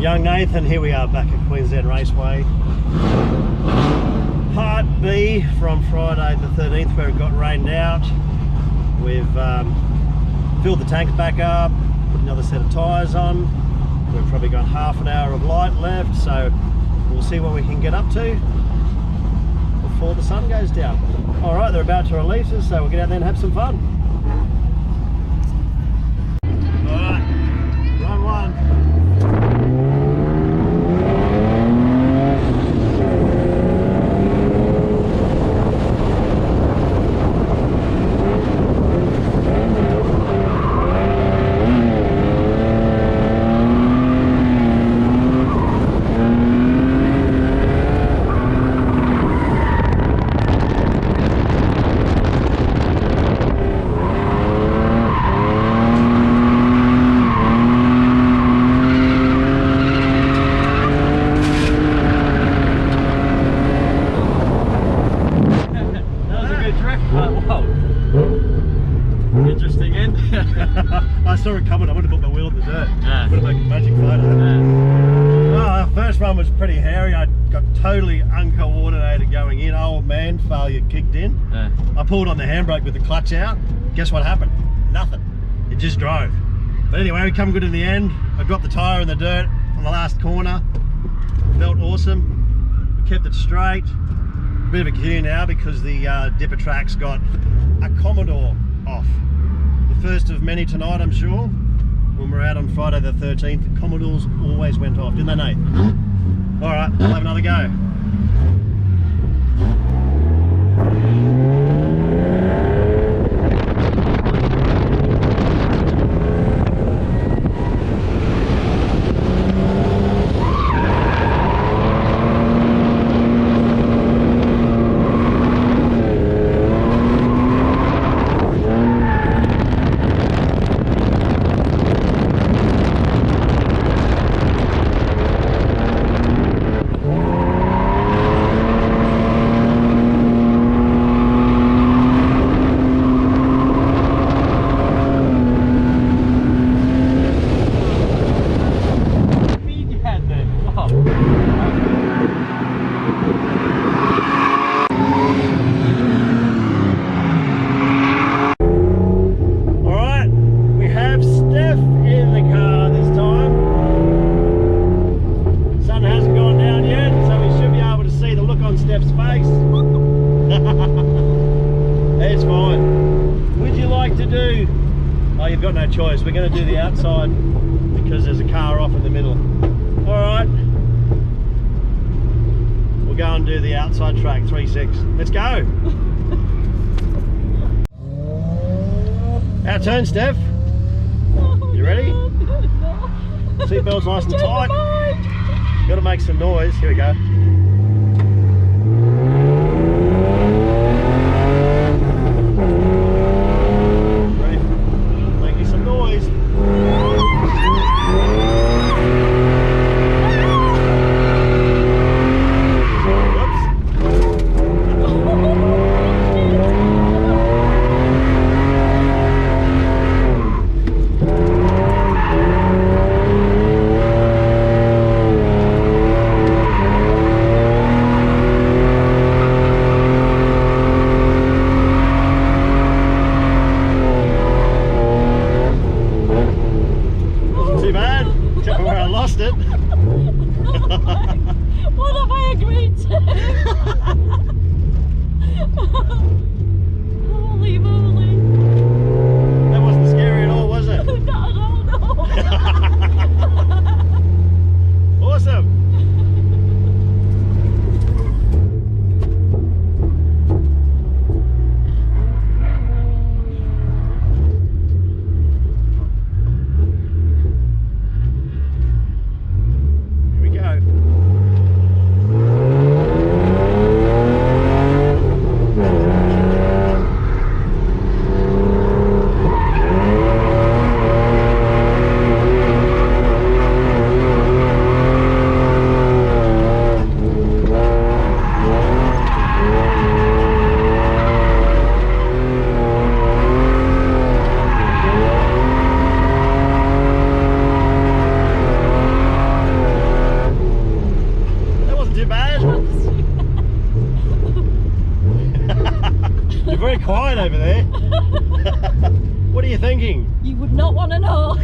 Young Nathan, here we are back at Qld Raceway. Part B from Friday the 13th, where it got rained out. We've filled the tanks back up, put another set of tyres on. We've probably got half an hour of light left, so we'll see what we can get up to before the sun goes down. Alright, they're about to release us, so we'll get out there and have some fun. Alright, run one. Interesting end. I saw it coming. I would have put my wheel in the dirt. Would have made a magic photo. Our first run was pretty hairy. I got totally uncoordinated going in. Old man failure kicked in. I pulled on the handbrake with the clutch out. Guess what happened? Nothing. It just drove. But anyway, we come good in the end. I dropped the tyre in the dirt on the last corner. Felt awesome. We kept it straight. Bit of a queue now because the dipper track's got a Commodore off. The first of many tonight, I'm sure. When we're out on Friday the 13th, the Commodores always went off, didn't they, Nate? Alright, we'll have another go. It's fine. Would you like to do... Oh, you've got no choice. We're going to do the outside because there's a car off in the middle. Alright. We'll go and do the outside track, 3-6. Let's go. Our turn, Steph. You ready? Seatbelt's nice and tight. Got to make some noise. Here we go. wasn't too bad. You're very quiet over there. What are you thinking? You would not want to know.